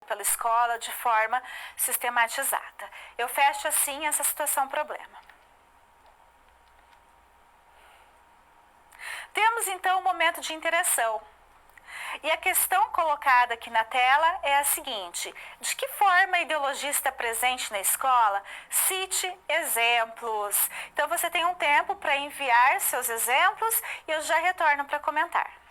pela escola de forma sistematizada. Eu fecho assim essa situação problema. Temos então um momento de interação. E a questão colocada aqui na tela é a seguinte: de que forma a ideologia está presente na escola? Cite exemplos. Então você tem um tempo para enviar seus exemplos e eu já retorno para comentar.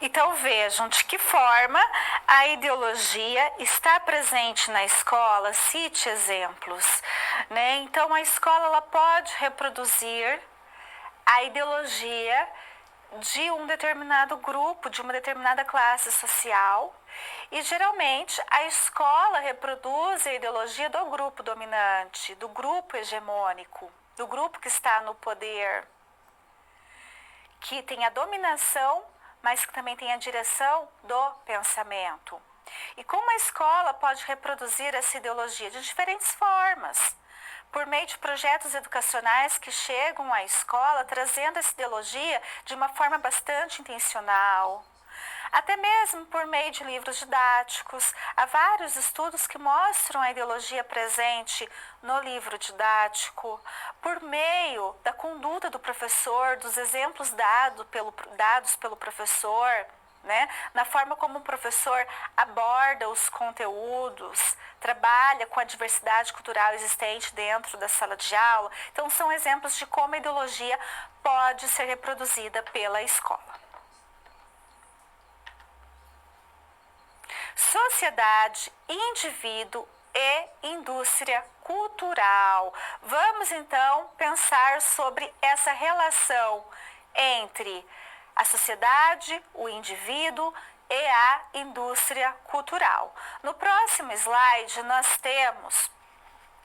Então vejam de que forma a ideologia está presente na escola, cite exemplos. Né? Então a escola ela pode reproduzir a ideologia de um determinado grupo, de uma determinada classe social, e geralmente a escola reproduz a ideologia do grupo dominante, do grupo hegemônico, do grupo que está no poder, que tem a dominação, mas que também tem a direção do pensamento. E como a escola pode reproduzir essa ideologia? De diferentes formas. Por meio de projetos educacionais que chegam à escola trazendo essa ideologia de uma forma bastante intencional. até mesmo por meio de livros didáticos. Há vários estudos que mostram a ideologia presente no livro didático, por meio da conduta do professor, dos exemplos dados pelo professor, né? Na forma como o professor aborda os conteúdos, trabalha com a diversidade cultural existente dentro da sala de aula. Então, são exemplos de como a ideologia pode ser reproduzida pela escola. Sociedade, indivíduo e indústria cultural. Vamos então pensar sobre essa relação entre a sociedade, o indivíduo e a indústria cultural. No próximo slide, nós temos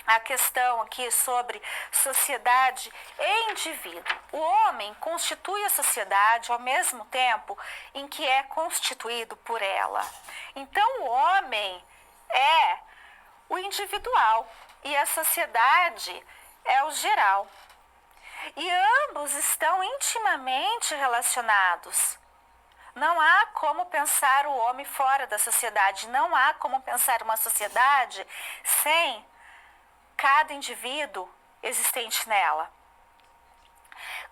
a questão aqui sobre sociedade e indivíduo. O homem constitui a sociedade ao mesmo tempo em que é constituído por ela. Então, o homem é o individual e a sociedade é o geral. E ambos estão intimamente relacionados. Não há como pensar o homem fora da sociedade, não há como pensar uma sociedade sem cada indivíduo existente nela.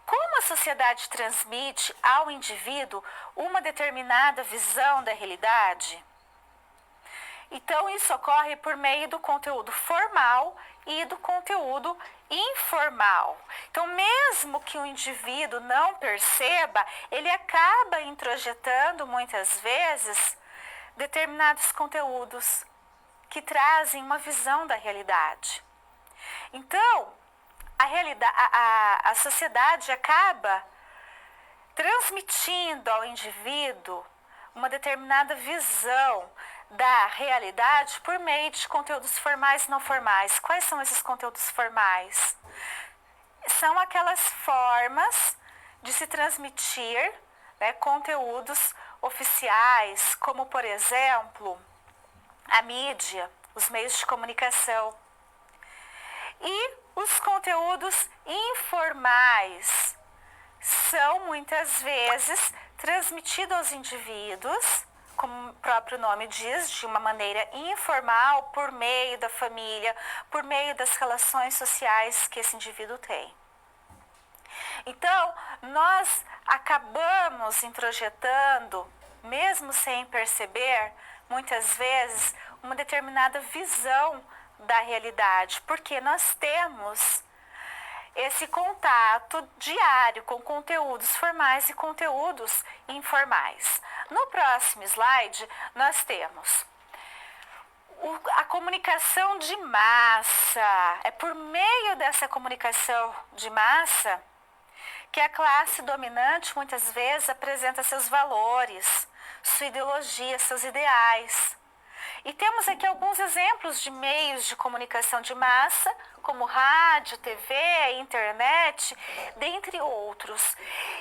Como a sociedade transmite ao indivíduo uma determinada visão da realidade? Então, isso ocorre por meio do conteúdo formal e do conteúdo informal. Então, mesmo que o indivíduo não perceba, ele acaba introjetando muitas vezes determinados conteúdos que trazem uma visão da realidade. Então, a sociedade acaba transmitindo ao indivíduo uma determinada visão da realidade por meio de conteúdos formais e não formais. Quais são esses conteúdos formais? São aquelas formas de se transmitir, né, conteúdos oficiais, como, por exemplo, a mídia, os meios de comunicação. E os conteúdos informais são muitas vezes transmitidos aos indivíduos, como o próprio nome diz, de uma maneira informal, por meio da família, por meio das relações sociais que esse indivíduo tem. Então, nós acabamos introjetando, mesmo sem perceber, muitas vezes, uma determinada visão da realidade, porque nós temos esse contato diário com conteúdos formais e conteúdos informais. No próximo slide, nós temos a comunicação de massa. É por meio dessa comunicação de massa que a classe dominante muitas vezes apresenta seus valores, sua ideologia, seus ideais. E temos aqui alguns exemplos de meios de comunicação de massa, como rádio, TV, internet, dentre outros.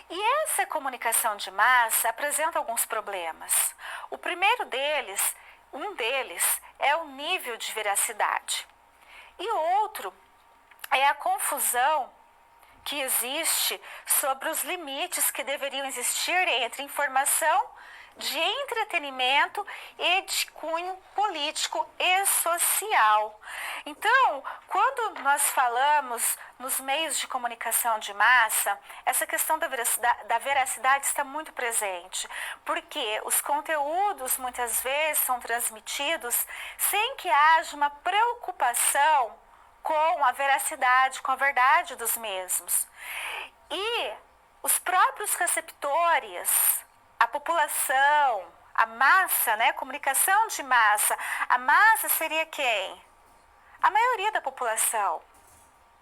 E essa comunicação de massa apresenta alguns problemas. O primeiro deles, um deles, é o nível de veracidade. E o outro é a confusão que existe sobre os limites que deveriam existir entre informação de entretenimento e de cunho político e social. Então, quando nós falamos nos meios de comunicação de massa, essa questão da veracidade está muito presente, porque os conteúdos muitas vezes são transmitidos sem que haja uma preocupação com a veracidade, com a verdade dos mesmos. E os próprios receptores, a população, a massa, né? Comunicação de massa. A massa seria quem? A maioria da população,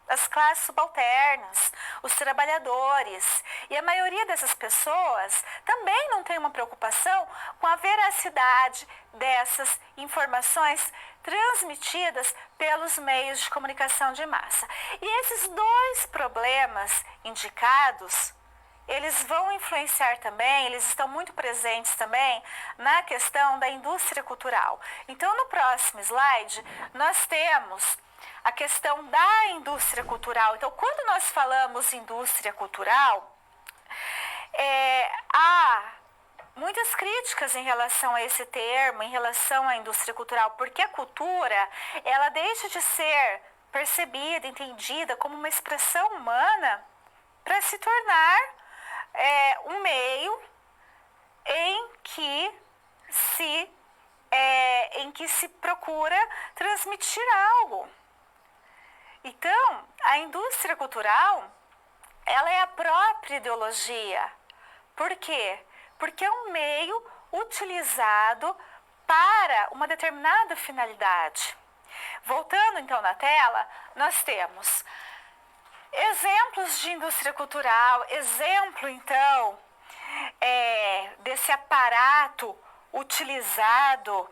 as classes subalternas, os trabalhadores. E a maioria dessas pessoas também não tem uma preocupação com a veracidade dessas informações transmitidas pelos meios de comunicação de massa. E esses dois problemas indicados, eles vão influenciar também, eles estão muito presentes também na questão da indústria cultural. Então, no próximo slide, nós temos a questão da indústria cultural. Então, quando nós falamos indústria cultural, há muitas críticas em relação a esse termo, em relação à indústria cultural, porque a cultura, ela deixa de ser percebida, entendida como uma expressão humana para se tornar um meio em que se procura transmitir algo. Então, a indústria cultural, ela é a própria ideologia. Por quê? Porque é um meio utilizado para uma determinada finalidade. Voltando então na tela, nós temos exemplos de indústria cultural, exemplo então desse aparato utilizado,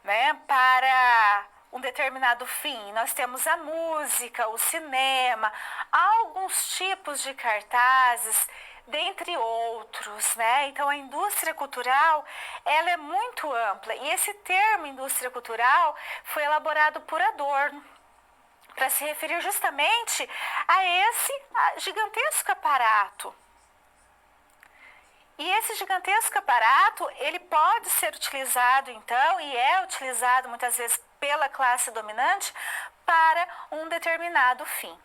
né, para um determinado fim. Nós temos a música, o cinema, alguns tipos de cartazes, dentre outros, né? Então a indústria cultural, ela é muito ampla, e esse termo indústria cultural foi elaborado por Adorno para se referir justamente a esse gigantesco aparato. E esse gigantesco aparato, ele pode ser utilizado então, e é utilizado muitas vezes pela classe dominante, para um determinado fim.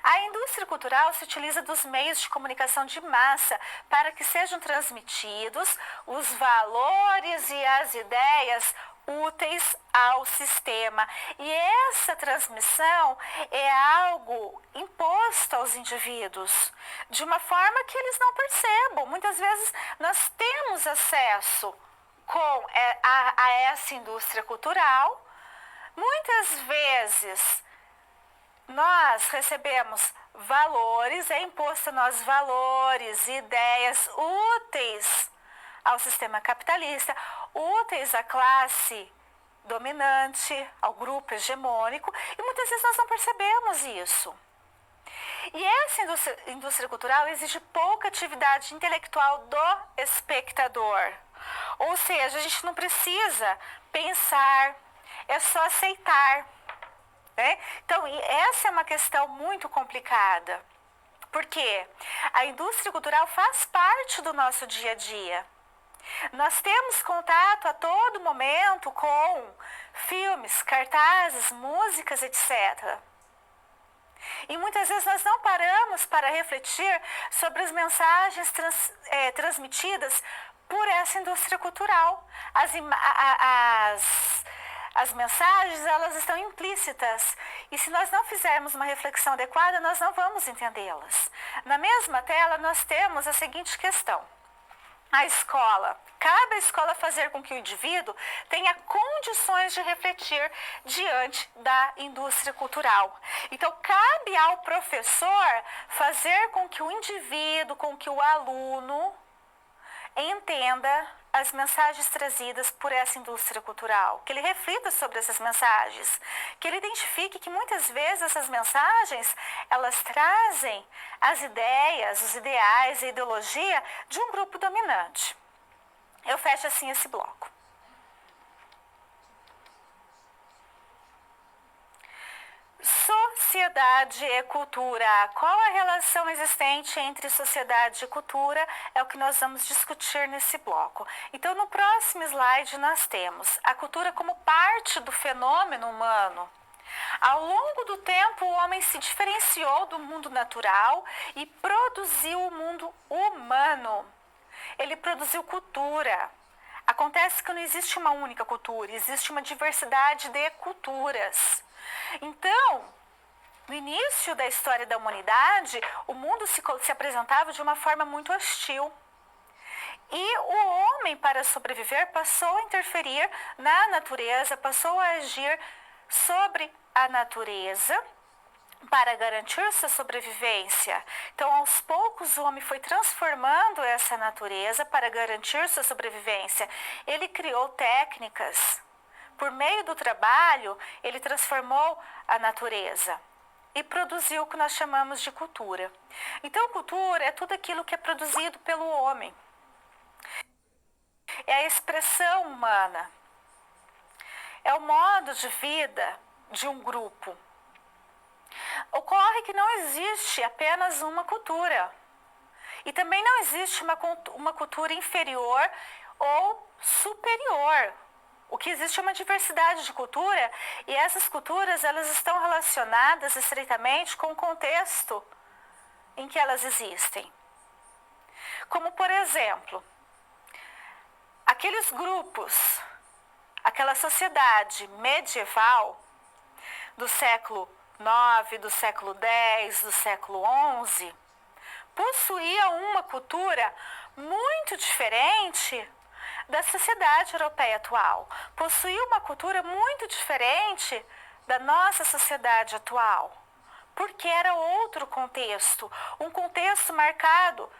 A indústria cultural se utiliza dos meios de comunicação de massa para que sejam transmitidos os valores e as ideias úteis ao sistema. E essa transmissão é algo imposto aos indivíduos, de uma forma que eles não percebam. Muitas vezes nós temos acesso a essa indústria cultural, muitas vezes nós recebemos valores, é imposto a nós valores, ideias úteis ao sistema capitalista, úteis à classe dominante, ao grupo hegemônico, e muitas vezes nós não percebemos isso. E essa indústria cultural exige pouca atividade intelectual do espectador. Ou seja, a gente não precisa pensar, é só aceitar. Né? Então, essa é uma questão muito complicada, porque a indústria cultural faz parte do nosso dia a dia. Nós temos contato a todo momento com filmes, cartazes, músicas, etc. E muitas vezes nós não paramos para refletir sobre as mensagens transmitidas por essa indústria cultural. As mensagens, elas estão implícitas, e se nós não fizermos uma reflexão adequada, nós não vamos entendê-las. Na mesma tela, nós temos a seguinte questão. A escola. Cabe à escola fazer com que o indivíduo tenha condições de refletir diante da indústria cultural. Então, cabe ao professor fazer com que o indivíduo, com que o aluno entenda as mensagens trazidas por essa indústria cultural, que ele reflita sobre essas mensagens, que ele identifique que muitas vezes essas mensagens, elas trazem as ideias, os ideais, a ideologia de um grupo dominante. Eu fecho assim esse bloco. Sociedade e cultura. Qual a relação existente entre sociedade e cultura? É o que nós vamos discutir nesse bloco. Então, no próximo slide, nós temos a cultura como parte do fenômeno humano. Ao longo do tempo, o homem se diferenciou do mundo natural e produziu o mundo humano. Ele produziu cultura. Acontece que não existe uma única cultura, existe uma diversidade de culturas. Então, no início da história da humanidade, o mundo se apresentava de uma forma muito hostil. E o homem, para sobreviver, passou a interferir na natureza, passou a agir sobre a natureza para garantir sua sobrevivência. Então, aos poucos, o homem foi transformando essa natureza para garantir sua sobrevivência. Ele criou técnicas. Por meio do trabalho, ele transformou a natureza e produziu o que nós chamamos de cultura. Então, cultura é tudo aquilo que é produzido pelo homem. É a expressão humana. É o modo de vida de um grupo. Ocorre que não existe apenas uma cultura. E também não existe uma cultura inferior ou superior. O que existe é uma diversidade de cultura e essas culturas elas estão relacionadas estreitamente com o contexto em que elas existem. Como, por exemplo, aqueles grupos, aquela sociedade medieval do século IX, do século X, do século XI, possuía uma cultura muito diferente da sociedade europeia atual. Possuía uma cultura muito diferente da nossa sociedade atual, porque era outro contexto, um contexto marcado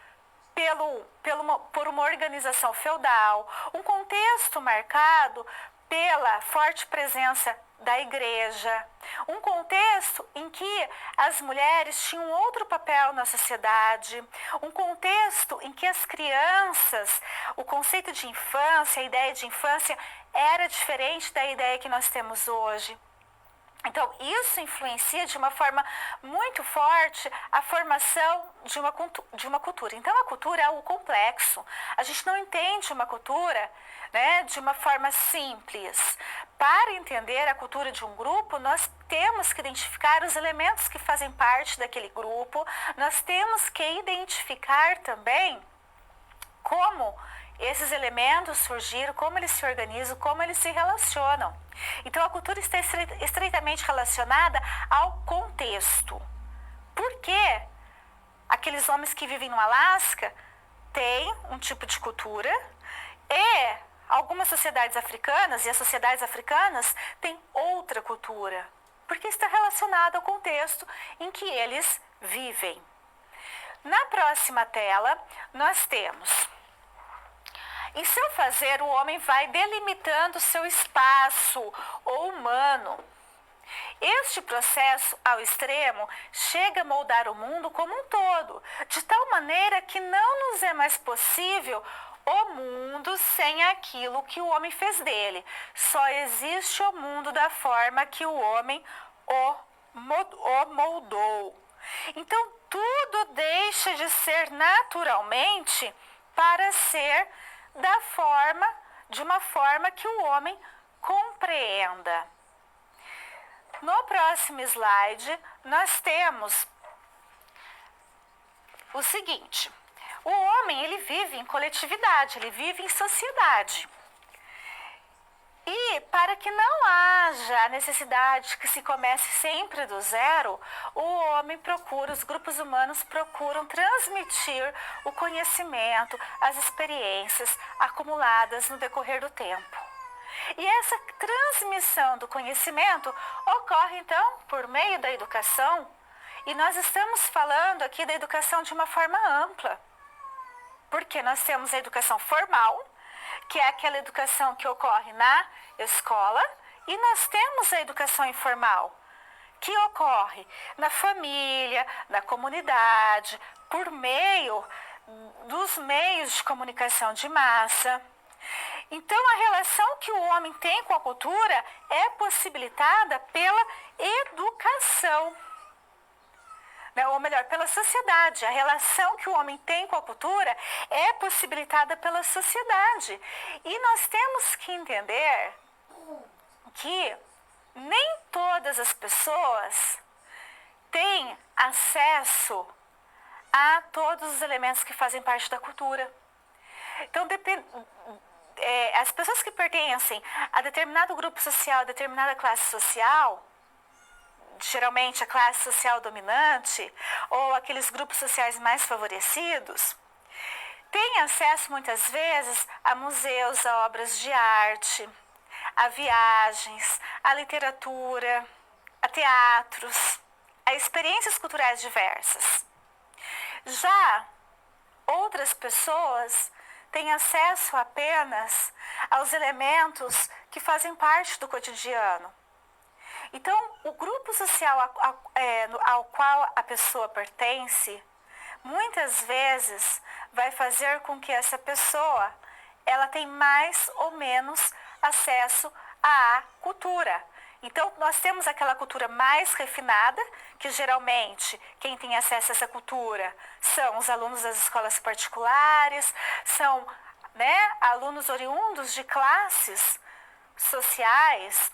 por uma organização feudal, um contexto marcado pela forte presença da igreja, um contexto em que as mulheres tinham outro papel na sociedade, um contexto em que as crianças, o conceito de infância, a ideia de infância era diferente da ideia que nós temos hoje. Então, isso influencia de uma forma muito forte a formação de uma cultura. Então, a cultura é algo complexo. A gente não entende uma cultura, né, de uma forma simples. Para entender a cultura de um grupo, nós temos que identificar os elementos que fazem parte daquele grupo, nós temos que identificar também como esses elementos surgiram, como eles se organizam, como eles se relacionam. Então, a cultura está estreitamente relacionada ao contexto. Por que aqueles homens que vivem no Alasca têm um tipo de cultura e algumas sociedades africanas, e as sociedades africanas têm outra cultura? Porque está relacionado ao contexto em que eles vivem. Na próxima tela, nós temos: em seu fazer, o homem vai delimitando seu espaço ou humano. Este processo, ao extremo, chega a moldar o mundo como um todo, de tal maneira que não nos é mais possível o mundo sem aquilo que o homem fez dele. Só existe o mundo da forma que o homem o moldou. Então, tudo deixa de ser naturalmente para ser de uma forma que o homem compreenda. No próximo slide, nós temos o seguinte: o homem ele vive em coletividade, ele vive em sociedade. E para que não haja a necessidade que se comece sempre do zero, o homem os grupos humanos procuram transmitir o conhecimento, as experiências acumuladas no decorrer do tempo. E essa transmissão do conhecimento ocorre, então, por meio da educação. E nós estamos falando aqui da educação de uma forma ampla, porque nós temos a educação formal, que é aquela educação que ocorre na escola, e nós temos a educação informal, que ocorre na família, na comunidade, por meio dos meios de comunicação de massa. Então, a relação que o homem tem com a cultura é possibilitada pela educação. Ou melhor, pela sociedade. A relação que o homem tem com a cultura é possibilitada pela sociedade. E nós temos que entender que nem todas as pessoas têm acesso a todos os elementos que fazem parte da cultura. Então, as pessoas que pertencem a determinado grupo social, a determinada classe social, geralmente a classe social dominante ou aqueles grupos sociais mais favorecidos, têm acesso muitas vezes a museus, a obras de arte, a viagens, a literatura, a teatros, a experiências culturais diversas. Já outras pessoas têm acesso apenas aos elementos que fazem parte do cotidiano. Então, o grupo social ao qual a pessoa pertence, muitas vezes vai fazer com que essa pessoa ela tenha mais ou menos acesso à cultura. Então, nós temos aquela cultura mais refinada, que geralmente quem tem acesso a essa cultura são os alunos das escolas particulares, são né, alunos oriundos de classes sociais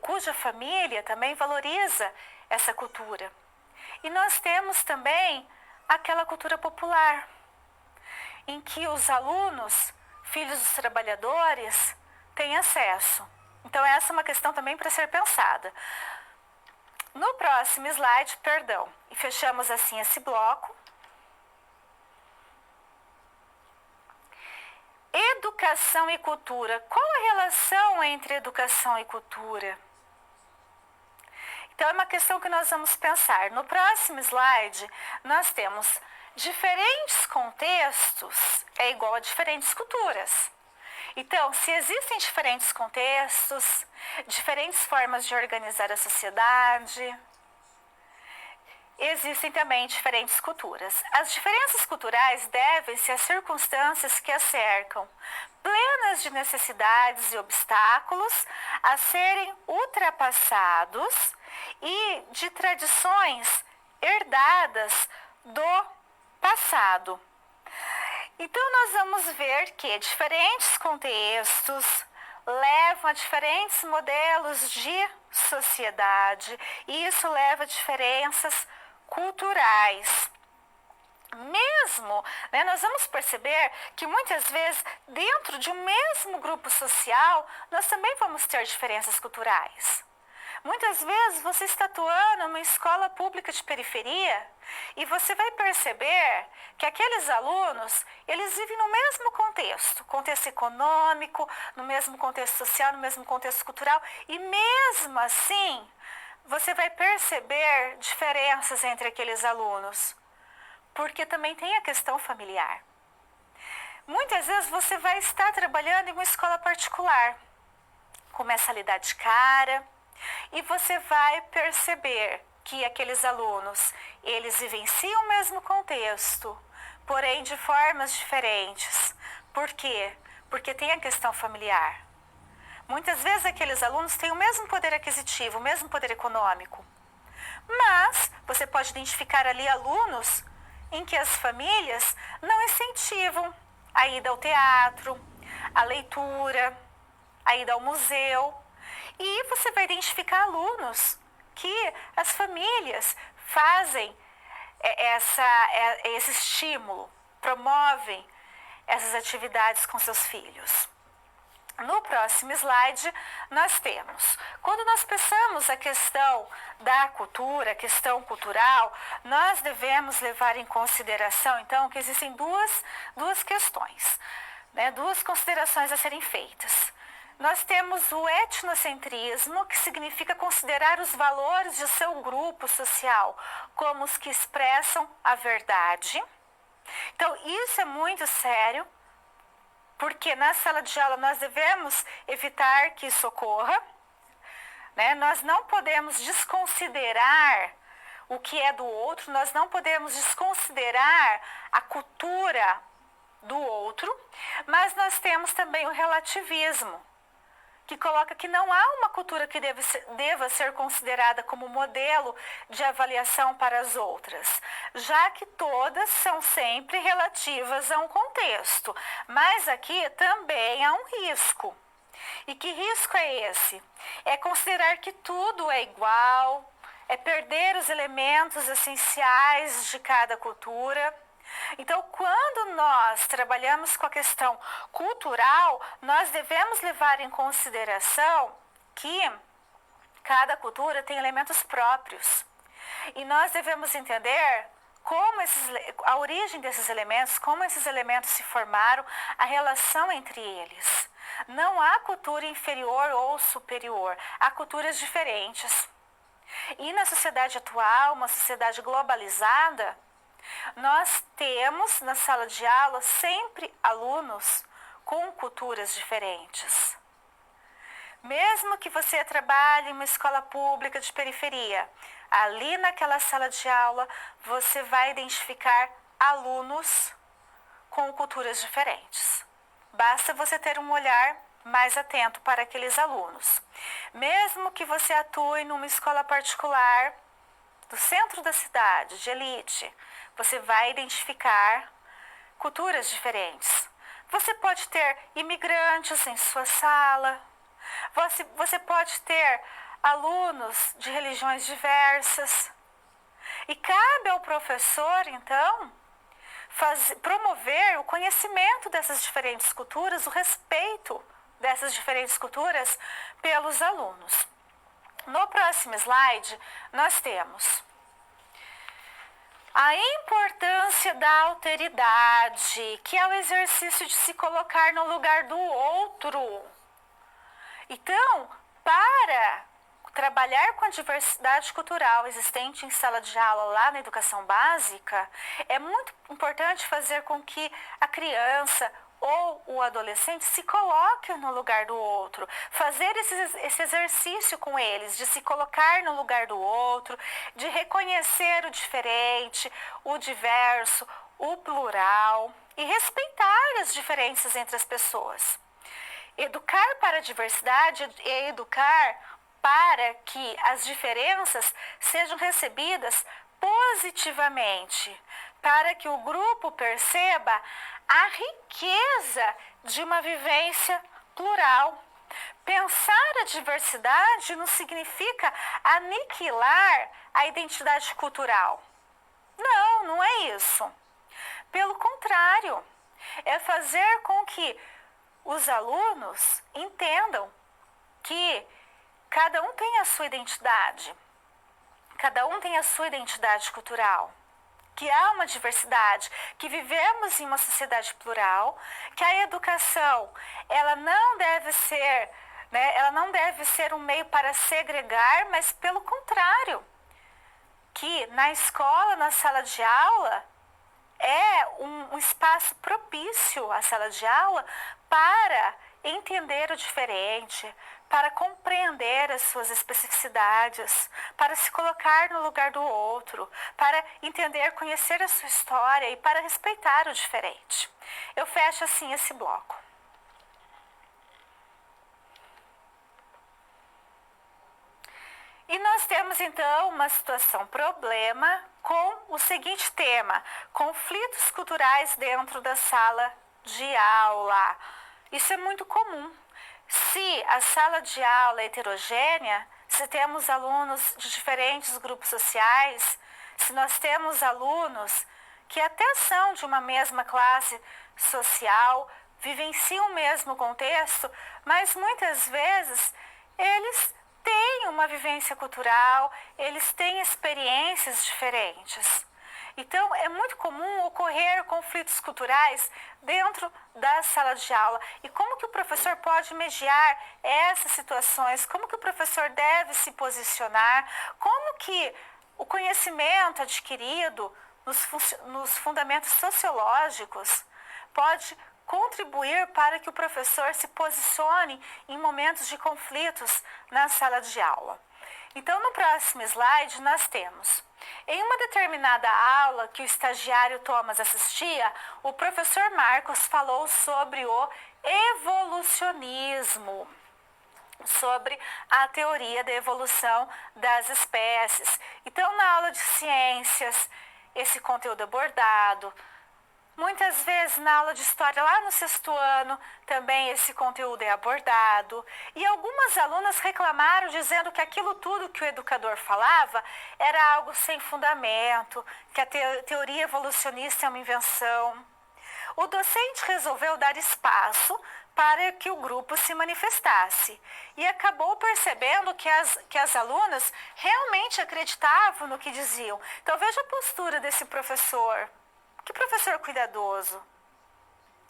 cuja família também valoriza essa cultura. E nós temos também aquela cultura popular, em que os alunos, filhos dos trabalhadores, têm acesso. Então essa é uma questão também para ser pensada. No próximo slide, e fechamos assim esse bloco. Educação e cultura. Qual a relação entre educação e cultura? Então, é uma questão que nós vamos pensar. No próximo slide, nós temos diferentes contextos é igual a diferentes culturas. Então, se existem diferentes contextos, diferentes formas de organizar a sociedade, existem também diferentes culturas. As diferenças culturais devem-se às circunstâncias que as cercam, plenas de necessidades e obstáculos a serem ultrapassados e de tradições herdadas do passado. Então, nós vamos ver que diferentes contextos levam a diferentes modelos de sociedade e isso leva a diferenças culturais. Mesmo, nós vamos perceber que muitas vezes dentro de um mesmo grupo social nós também vamos ter diferenças culturais. Muitas vezes você está atuando numa escola pública de periferia e você vai perceber que aqueles alunos, eles vivem no mesmo contexto econômico, no mesmo contexto social, no mesmo contexto cultural, e mesmo assim você vai perceber diferenças entre aqueles alunos, porque também tem a questão familiar. Muitas vezes você vai estar trabalhando em uma escola particular, com mensalidade cara, e você vai perceber que aqueles alunos, eles vivenciam o mesmo contexto, porém de formas diferentes. Por quê? Porque tem a questão familiar. Muitas vezes aqueles alunos têm o mesmo poder aquisitivo, o mesmo poder econômico. Mas você pode identificar ali alunos em que as famílias não incentivam a ida ao teatro, a leitura, a ida ao museu. E você vai identificar alunos que as famílias fazem esse estímulo, promovem essas atividades com seus filhos. No próximo slide, nós temos, quando nós pensamos a questão da cultura, a questão cultural, nós devemos levar em consideração, então, que existem duas questões, duas considerações a serem feitas. Nós temos o etnocentrismo, que significa considerar os valores de seu grupo social como os que expressam a verdade. Então, isso é muito sério, porque na sala de aula nós devemos evitar que isso ocorra. Nós não podemos desconsiderar o que é do outro, nós não podemos desconsiderar a cultura do outro, mas nós temos também o relativismo, que coloca que não há uma cultura que deva ser considerada como modelo de avaliação para as outras, já que todas são sempre relativas a um contexto. Mas aqui também há um risco. E que risco é esse? É considerar que tudo é igual, é perder os elementos essenciais de cada cultura. Então, quando nós trabalhamos com a questão cultural, nós devemos levar em consideração que cada cultura tem elementos próprios. E nós devemos entender a origem desses elementos, como esses elementos se formaram, a relação entre eles. Não há cultura inferior ou superior, há culturas diferentes. E na sociedade atual, uma sociedade globalizada, nós temos na sala de aula sempre alunos com culturas diferentes. Mesmo que você trabalhe em uma escola pública de periferia, ali naquela sala de aula você vai identificar alunos com culturas diferentes. Basta você ter um olhar mais atento para aqueles alunos. Mesmo que você atue numa escola particular do centro da cidade, de elite, você vai identificar culturas diferentes. Você pode ter imigrantes em sua sala. Você pode ter alunos de religiões diversas. E cabe ao professor, então, promover o conhecimento dessas diferentes culturas, o respeito dessas diferentes culturas pelos alunos. No próximo slide, nós temos a importância da alteridade, que é o exercício de se colocar no lugar do outro. Então, para trabalhar com a diversidade cultural existente em sala de aula lá na educação básica, é muito importante fazer com que a criança ou o adolescente se coloque no lugar do outro, fazer esse exercício com eles, de se colocar no lugar do outro, de reconhecer o diferente, o diverso, o plural e respeitar as diferenças entre as pessoas. Educar para a diversidade é educar para que as diferenças sejam recebidas positivamente, para que o grupo perceba a riqueza de uma vivência plural. Pensar a diversidade não significa aniquilar a identidade cultural. Não, não é isso. Pelo contrário, é fazer com que os alunos entendam que cada um tem a sua identidade, cada um tem a sua identidade cultural, que há uma diversidade, que vivemos em uma sociedade plural, que a educação ela não deve ser um meio para segregar, mas pelo contrário, que na escola, na sala de aula, é um espaço propício à sala de aula para entender o diferente, para compreender as suas especificidades, para se colocar no lugar do outro, para entender, conhecer a sua história e para respeitar o diferente. Eu fecho assim esse bloco. E nós temos então uma situação problema com o seguinte tema: conflitos culturais dentro da sala de aula. Isso é muito comum. Se a sala de aula é heterogênea, se temos alunos de diferentes grupos sociais, se nós temos alunos que até são de uma mesma classe social, vivenciam o mesmo contexto, mas muitas vezes eles têm uma vivência cultural, eles têm experiências diferentes. Então, é muito comum ocorrer conflitos culturais dentro da sala de aula. E como que o professor pode mediar essas situações? Como que o professor deve se posicionar? Como que o conhecimento adquirido nos fundamentos sociológicos pode contribuir para que o professor se posicione em momentos de conflitos na sala de aula? Então, no próximo slide, nós temos, em uma determinada aula que o estagiário Thomas assistia, o professor Marcos falou sobre o evolucionismo, sobre a teoria da evolução das espécies. Então, na aula de ciências, esse conteúdo abordado. Muitas vezes na aula de história, lá no 6º ano, também esse conteúdo é abordado. E algumas alunas reclamaram dizendo que aquilo tudo que o educador falava era algo sem fundamento, que a teoria evolucionista é uma invenção. O docente resolveu dar espaço para que o grupo se manifestasse e acabou percebendo que as alunas realmente acreditavam no que diziam. Então veja a postura desse professor. Que professor cuidadoso,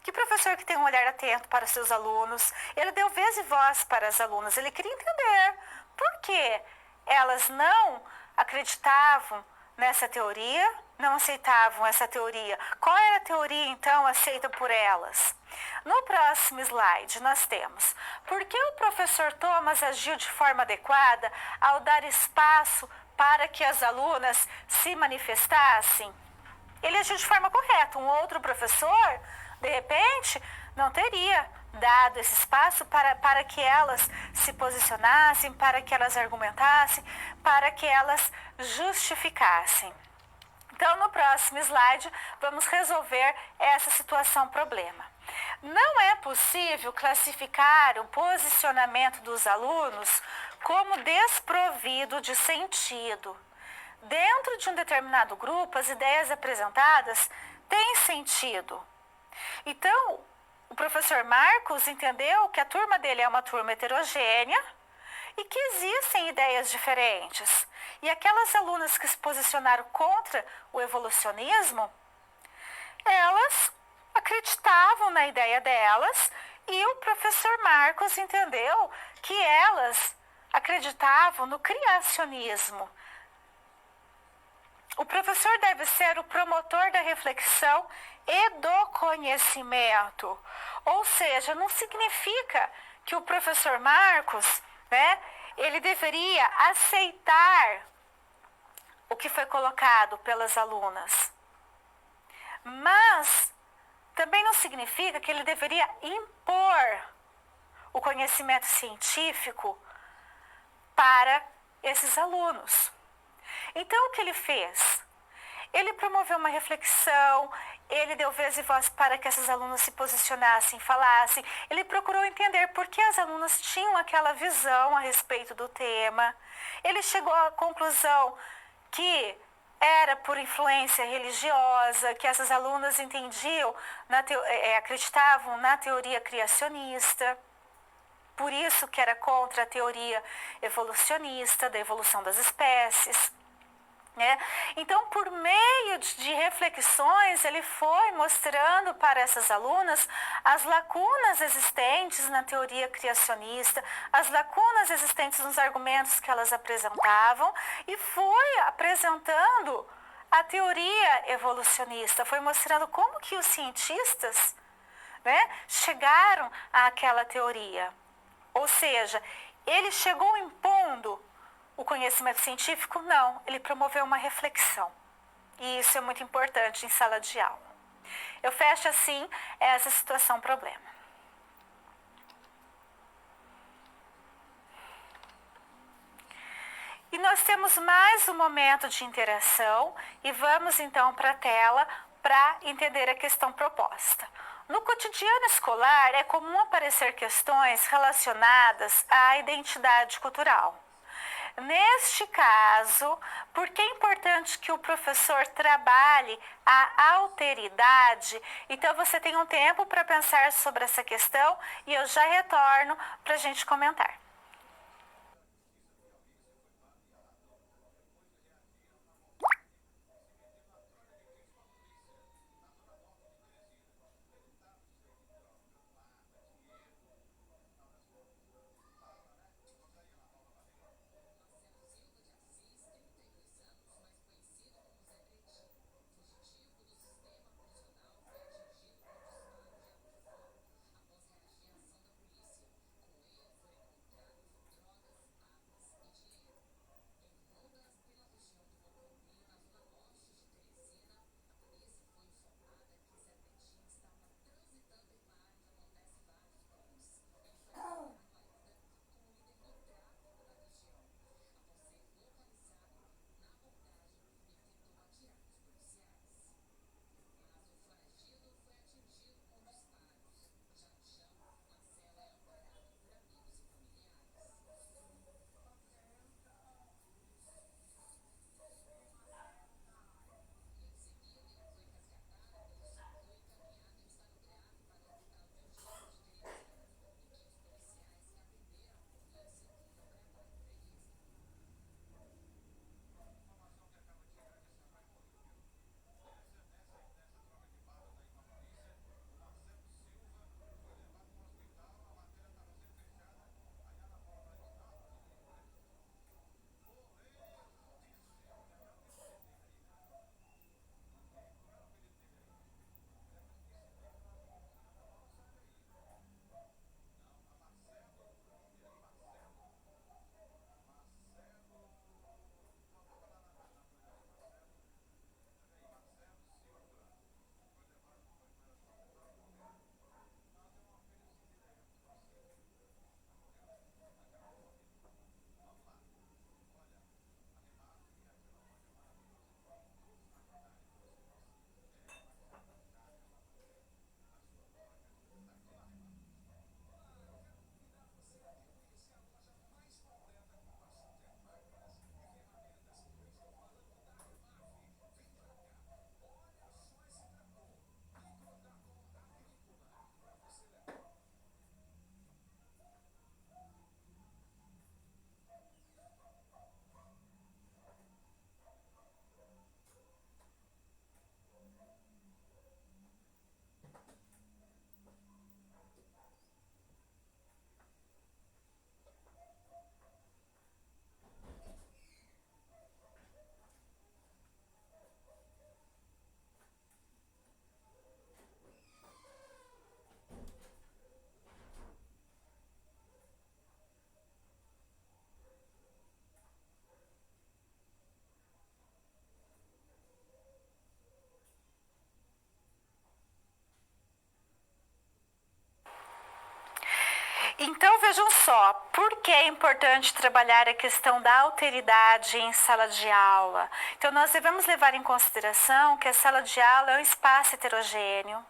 que professor que tem um olhar atento para os seus alunos. Ele deu vez e voz para as alunas, ele queria entender por que elas não acreditavam nessa teoria, não aceitavam essa teoria. Qual era a teoria, então, aceita por elas? No próximo slide, nós temos: por que o professor Thomas agiu de forma adequada ao dar espaço para que as alunas se manifestassem? Ele agiu de forma correta. Um outro professor, de repente, não teria dado esse espaço para que elas se posicionassem, para que elas argumentassem, para que elas justificassem. Então, no próximo slide, vamos resolver essa situação problema. Não é possível classificar o posicionamento dos alunos como desprovido de sentido. Dentro de um determinado grupo, as ideias apresentadas têm sentido. Então, o professor Marcos entendeu que a turma dele é uma turma heterogênea e que existem ideias diferentes. E aquelas alunas que se posicionaram contra o evolucionismo, elas acreditavam na ideia delas e o professor Marcos entendeu que elas acreditavam no criacionismo. O professor deve ser o promotor da reflexão e do conhecimento. Ou seja, não significa que o professor Marcos, ele deveria aceitar o que foi colocado pelas alunas. Mas também não significa que ele deveria impor o conhecimento científico para esses alunos. Então, o que ele fez? Ele promoveu uma reflexão, ele deu vez e voz para que essas alunas se posicionassem, falassem. Ele procurou entender por que as alunas tinham aquela visão a respeito do tema. Ele chegou à conclusão que era por influência religiosa, que essas alunas entendiam, acreditavam na teoria criacionista. Por isso que era contra a teoria evolucionista, da evolução das espécies. Então, por meio de reflexões, ele foi mostrando para essas alunas as lacunas existentes na teoria criacionista, as lacunas existentes nos argumentos que elas apresentavam e foi apresentando a teoria evolucionista, foi mostrando como que os cientistas chegaram àquela teoria. Ou seja, ele chegou impondo o conhecimento científico? Não, ele promoveu uma reflexão. E isso é muito importante em sala de aula. Eu fecho assim essa situação problema. E nós temos mais um momento de interação e vamos então para a tela para entender a questão proposta. No cotidiano escolar é comum aparecer questões relacionadas à identidade cultural. Neste caso, por que é importante que o professor trabalhe a alteridade? Então, você tem um tempo para pensar sobre essa questão e eu já retorno para a gente comentar. Então vejam só, por que é importante trabalhar a questão da alteridade em sala de aula? Então nós devemos levar em consideração que a sala de aula é um espaço heterogêneo.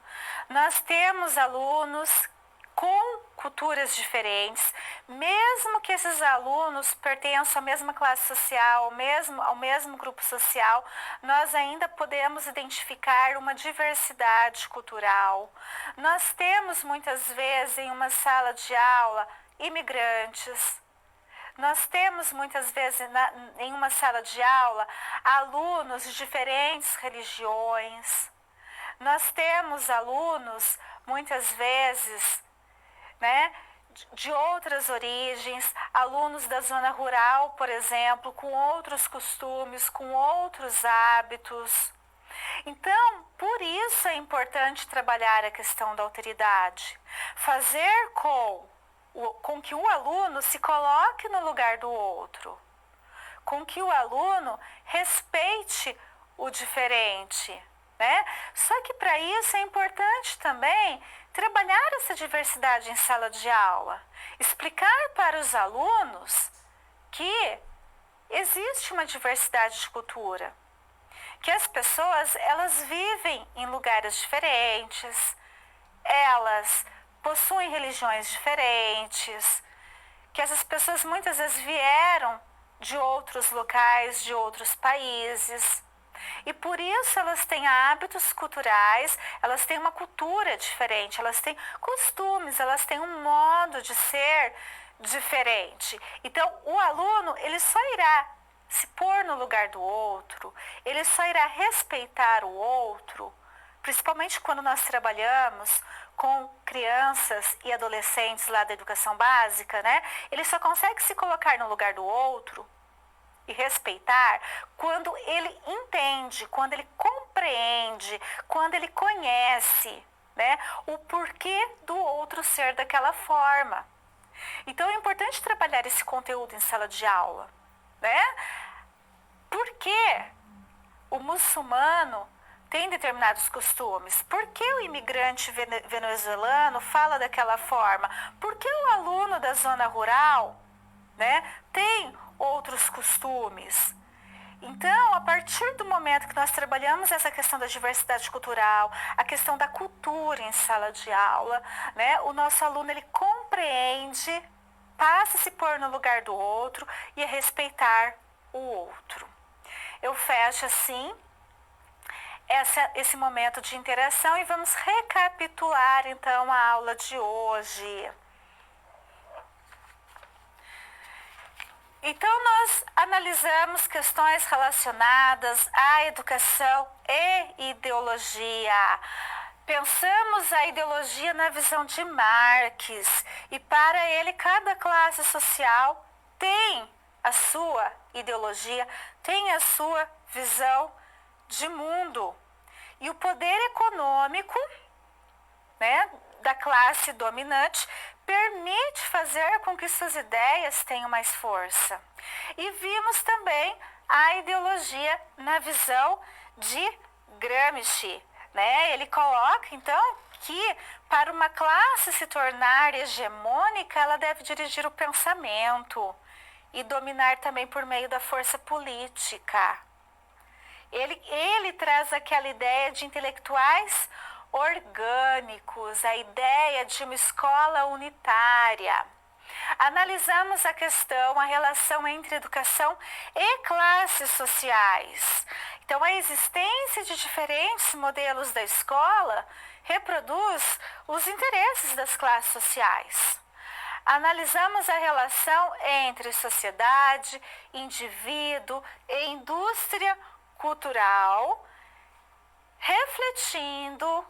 Nós temos alunos com culturas diferentes, mesmo que esses alunos pertençam à mesma classe social, ao mesmo grupo social, nós ainda podemos identificar uma diversidade cultural. Nós temos muitas vezes em uma sala de aula imigrantes. Nós temos muitas vezes em uma sala de aula alunos de diferentes religiões. Nós temos alunos muitas vezes, né, de outras origens, alunos da zona rural, por exemplo, com outros costumes, com outros hábitos. Então, por isso é importante trabalhar a questão da alteridade, fazer com que o aluno se coloque no lugar do outro, com que o aluno respeite o diferente, né? Só que para isso é importante também trabalhar essa diversidade em sala de aula, explicar para os alunos que existe uma diversidade de cultura, que as pessoas elas vivem em lugares diferentes, elas possuem religiões diferentes, que essas pessoas muitas vezes vieram de outros locais, de outros países. E por isso elas têm hábitos culturais, elas têm uma cultura diferente, elas têm costumes, elas têm um modo de ser diferente. Então, o aluno, ele só irá se pôr no lugar do outro, ele só irá respeitar o outro, principalmente quando nós trabalhamos com crianças e adolescentes lá da educação básica, né? Ele só consegue se colocar no lugar do outro e respeitar quando ele entende, quando ele compreende, quando ele conhece, né, o porquê do outro ser daquela forma. Então é importante trabalhar esse conteúdo em sala de aula, né? Por que o muçulmano tem determinados costumes? Por que o imigrante venezuelano fala daquela forma? Por que o aluno da zona rural, né, tem outros costumes? Então, a partir do momento que nós trabalhamos essa questão da diversidade cultural, a questão da cultura em sala de aula, né, o nosso aluno ele compreende, passa a se pôr no lugar do outro e a respeitar o outro. Eu fecho assim esse momento de interação e vamos recapitular então a aula de hoje. Então, nós analisamos questões relacionadas à educação e ideologia. Pensamos a ideologia na visão de Marx e para ele cada classe social tem a sua ideologia, tem a sua visão de mundo. E o poder econômico, né, da classe dominante permite fazer com que suas ideias tenham mais força. E vimos também a ideologia na visão de Gramsci, né? Ele coloca, então, que para uma classe se tornar hegemônica, ela deve dirigir o pensamento e dominar também por meio da força política. Ele traz aquela ideia de intelectuais orgânicos, a ideia de uma escola unitária. Analisamos a questão, a relação entre educação e classes sociais. Então, a existência de diferentes modelos da escola reproduz os interesses das classes sociais. Analisamos a relação entre sociedade, indivíduo e indústria cultural, refletindo,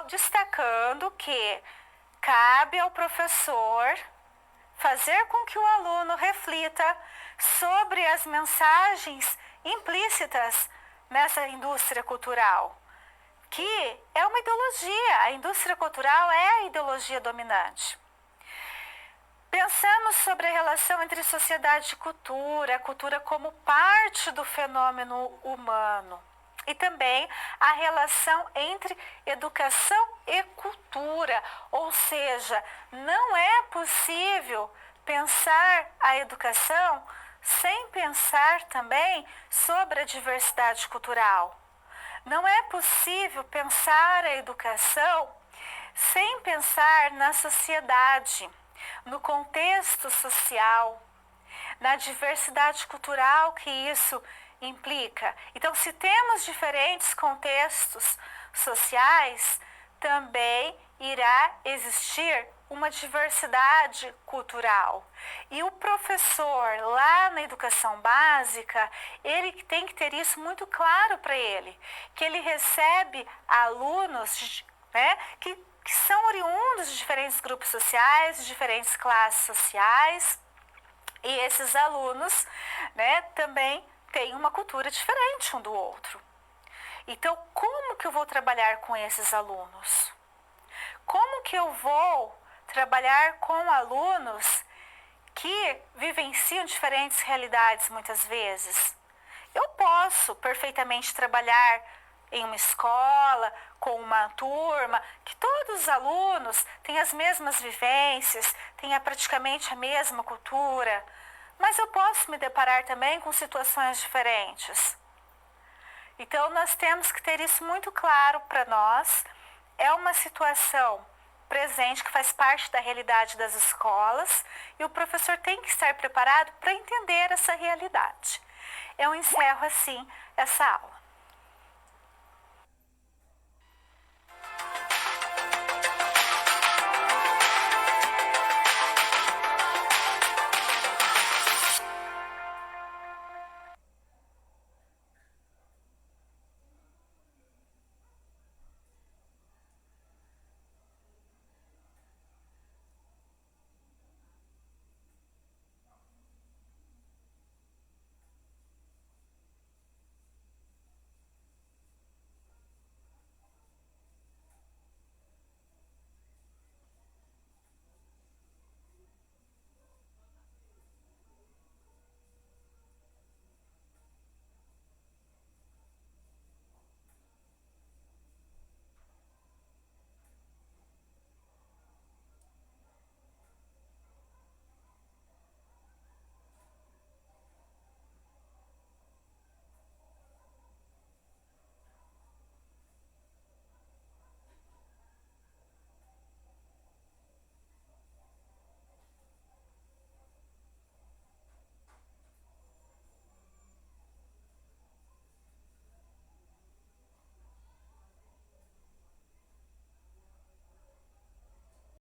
destacando que cabe ao professor fazer com que o aluno reflita sobre as mensagens implícitas nessa indústria cultural, que é uma ideologia, a indústria cultural é a ideologia dominante. Pensamos sobre a relação entre sociedade e cultura, a cultura como parte do fenômeno humano. E também a relação entre educação e cultura, ou seja, não é possível pensar a educação sem pensar também sobre a diversidade cultural. Não é possível pensar a educação sem pensar na sociedade, no contexto social, na diversidade cultural que isso implica. Então, se temos diferentes contextos sociais, também irá existir uma diversidade cultural. E o professor, lá na educação básica, ele tem que ter isso muito claro para ele, que ele recebe alunos, né, que são oriundos de diferentes grupos sociais, de diferentes classes sociais, e esses alunos, né, também têm uma cultura diferente um do outro. Então, como que eu vou trabalhar com esses alunos? Como que eu vou trabalhar com alunos que vivenciam diferentes realidades muitas vezes? Eu posso perfeitamente trabalhar em uma escola, com uma turma, que todos os alunos têm as mesmas vivências, têm praticamente a mesma cultura, mas eu posso me deparar também com situações diferentes. Então, nós temos que ter isso muito claro para nós. É uma situação presente que faz parte da realidade das escolas e o professor tem que estar preparado para entender essa realidade. Eu encerro assim essa aula.